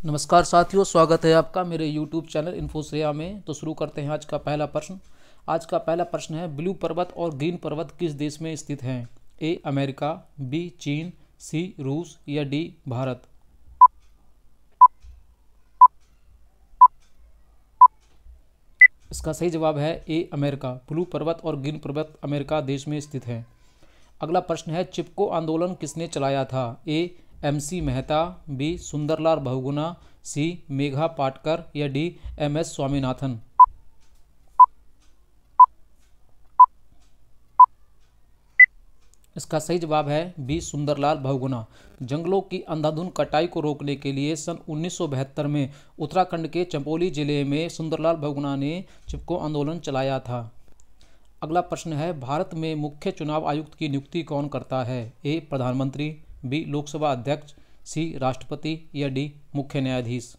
नमस्कार साथियों, स्वागत है आपका मेरे YouTube चैनल इन्फोश्रेया में। तो शुरू करते हैं आज का पहला प्रश्न। आज का पहला प्रश्न है, ब्लू पर्वत और ग्रीन पर्वत किस देश में स्थित हैं? ए अमेरिका, बी चीन, सी रूस या डी भारत। इसका सही जवाब है ए अमेरिका। ब्लू पर्वत और ग्रीन पर्वत अमेरिका देश में स्थित हैं। अगला प्रश्न है, चिपको आंदोलन किसने चलाया था? ए MC मेहता, बी सुंदरलाल बहुगुणा, सी मेघा पाटकर या डी MS स्वामीनाथन। इसका सही जवाब है बी सुंदरलाल बहुगुणा। जंगलों की अंधाधुंध कटाई को रोकने के लिए सन 1972 में उत्तराखंड के चमोली जिले में सुंदरलाल बहुगुणा ने चिपको आंदोलन चलाया था। अगला प्रश्न है, भारत में मुख्य चुनाव आयुक्त की नियुक्ति कौन करता है? ए प्रधानमंत्री, बी लोकसभा अध्यक्ष, सी राष्ट्रपति या डी मुख्य न्यायाधीश।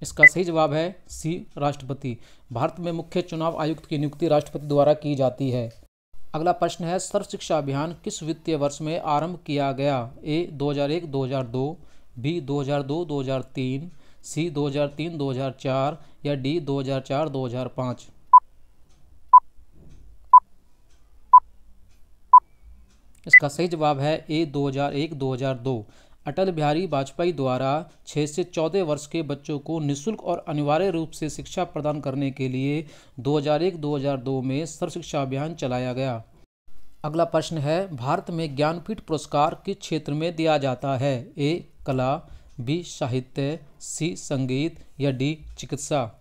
इसका सही जवाब है सी राष्ट्रपति। भारत में मुख्य चुनाव आयुक्त की नियुक्ति राष्ट्रपति द्वारा की जाती है। अगला प्रश्न है, सर्व शिक्षा अभियान किस वित्तीय वर्ष में आरंभ किया गया? ए 2001-2002, बी 2002-2003, सी 2003-2004 या डी 2004-2005। इसका सही जवाब है ए 2001-2002। अटल बिहारी वाजपेयी द्वारा 6 से 14 वर्ष के बच्चों को निःशुल्क और अनिवार्य रूप से शिक्षा प्रदान करने के लिए 2001-2002 में सर्व शिक्षा अभियान चलाया गया। अगला प्रश्न है, भारत में ज्ञानपीठ पुरस्कार किस क्षेत्र में दिया जाता है? ए कला, बी साहित्य, सी संगीत या डी चिकित्सा।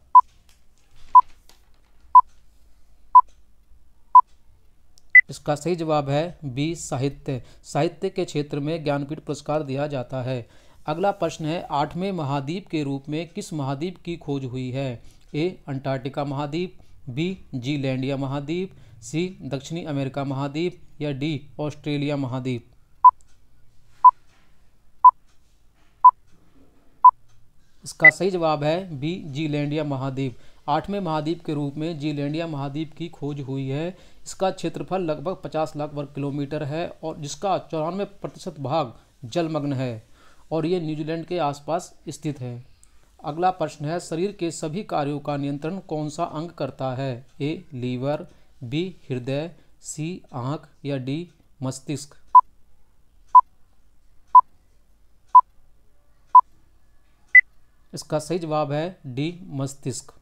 इसका सही जवाब है बी साहित्य। साहित्य के क्षेत्र में ज्ञानपीठ पुरस्कार दिया जाता है। अगला प्रश्न है, 8वें महाद्वीप के रूप में किस महाद्वीप की खोज हुई है? ए अंटार्कटिका महाद्वीप, बी जीलैंडिया महाद्वीप, सी दक्षिणी अमेरिका महाद्वीप या डी ऑस्ट्रेलिया महाद्वीप। इसका सही जवाब है बी जीलैंडिया महाद्वीप। 8वें महाद्वीप के रूप में जीलैंडिया महाद्वीप की खोज हुई है। इसका क्षेत्रफल लगभग 50 लाख वर्ग किलोमीटर है और जिसका 94% भाग जलमग्न है और ये न्यूजीलैंड के आसपास स्थित है। अगला प्रश्न है, शरीर के सभी कार्यों का नियंत्रण कौन सा अंग करता है? ए लीवर, बी हृदय, सी आँख या डी मस्तिष्क। इसका सही जवाब है डी मस्तिष्क।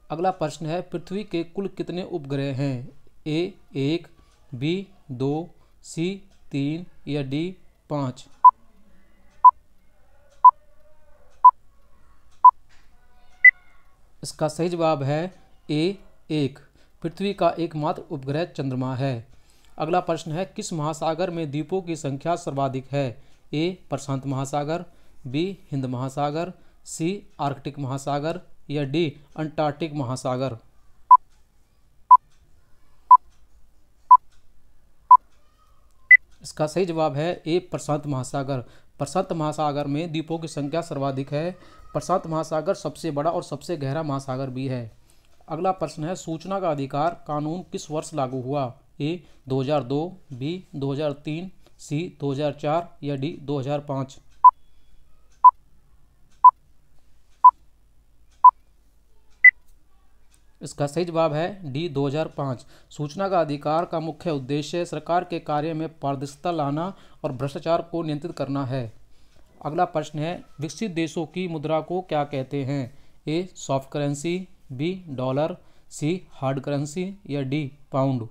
अगला प्रश्न है, पृथ्वी के कुल कितने उपग्रह हैं? ए 1, बी 2, सी 3 या डी 5। इसका सही जवाब है ए 1। पृथ्वी का एकमात्र उपग्रह चंद्रमा है। अगला प्रश्न है, किस महासागर में द्वीपों की संख्या सर्वाधिक है? ए प्रशांत महासागर, बी हिंद महासागर, सी आर्कटिक महासागर या डी अंटार्कटिक महासागर। इसका सही जवाब है ए प्रशांत महासागर। प्रशांत महासागर में द्वीपों की संख्या सर्वाधिक है। प्रशांत महासागर सबसे बड़ा और सबसे गहरा महासागर भी है। अगला प्रश्न है, सूचना का अधिकार कानून किस वर्ष लागू हुआ? ए 2002, बी 2003, सी 2004 या डी 2005। इसका सही जवाब है डी 2005। सूचना का अधिकार का मुख्य उद्देश्य सरकार के कार्य में पारदर्शिता लाना और भ्रष्टाचार को नियंत्रित करना है। अगला प्रश्न है, विकसित देशों की मुद्रा को क्या कहते हैं? A soft currency, B dollar, C hard currency या डी पाउंड।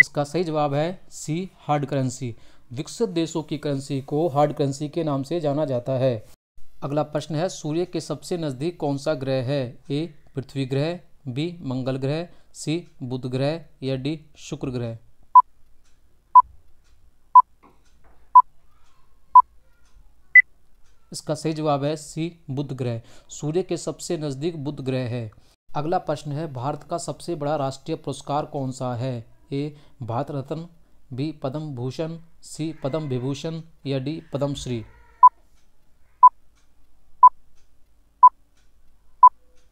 इसका सही जवाब है सी हार्ड करेंसी। विकसित देशों की करेंसी को हार्ड करेंसी के नाम से जाना जाता है। अगला प्रश्न है, सूर्य के सबसे नज़दीक कौन सा ग्रह है? ए पृथ्वी ग्रह, बी मंगल ग्रह, सी बुध ग्रह या डी शुक्र ग्रह। इसका सही जवाब है सी बुध ग्रह। सूर्य के सबसे नज़दीक बुध ग्रह है। अगला प्रश्न है, भारत का सबसे बड़ा राष्ट्रीय पुरस्कार कौन सा है? ए भारत रत्न, बी पद्म भूषण, सी पद्म विभूषण या डी पद्मश्री।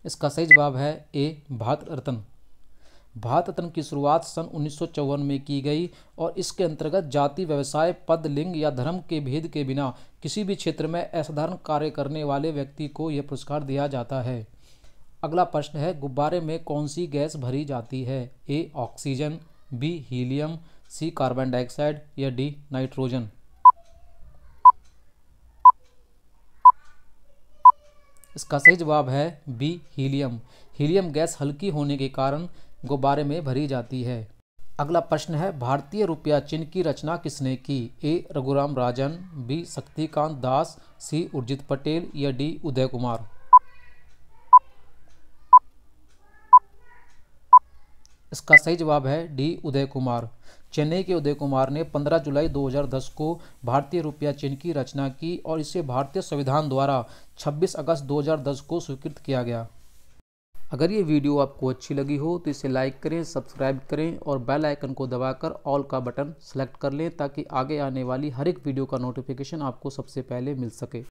इसका सही जवाब है ए भारत रत्न। भारत रत्न की शुरुआत सन 1954 में की गई और इसके अंतर्गत जाति, व्यवसाय, पद, लिंग या धर्म के भेद के बिना किसी भी क्षेत्र में असाधारण कार्य करने वाले व्यक्ति को यह पुरस्कार दिया जाता है। अगला प्रश्न है, गुब्बारे में कौन सी गैस भरी जाती है? A oxygen, B helium, C carbon dioxide या डी नाइट्रोजन। इसका सही जवाब है बी हीलियम। हीलियम गैस हल्की होने के कारण गुब्बारे में भरी जाती है। अगला प्रश्न है, भारतीय रुपया चिन्ह की रचना किसने की? ए रघुराम राजन, बी शक्तिकांत दास, सी उर्जित पटेल या डी उदय कुमार। इसका सही जवाब है डी उदय कुमार। चेन्नई के उदय कुमार ने 15 जुलाई 2010 को भारतीय रुपया चिन्ह की रचना की और इसे भारतीय संविधान द्वारा 26 अगस्त 2010 को स्वीकृत किया गया। अगर ये वीडियो आपको अच्छी लगी हो तो इसे लाइक करें, सब्सक्राइब करें और बेल आइकन को दबाकर ऑल का बटन सेलेक्ट कर लें ताकि आगे आने वाली हर एक वीडियो का नोटिफिकेशन आपको सबसे पहले मिल सके।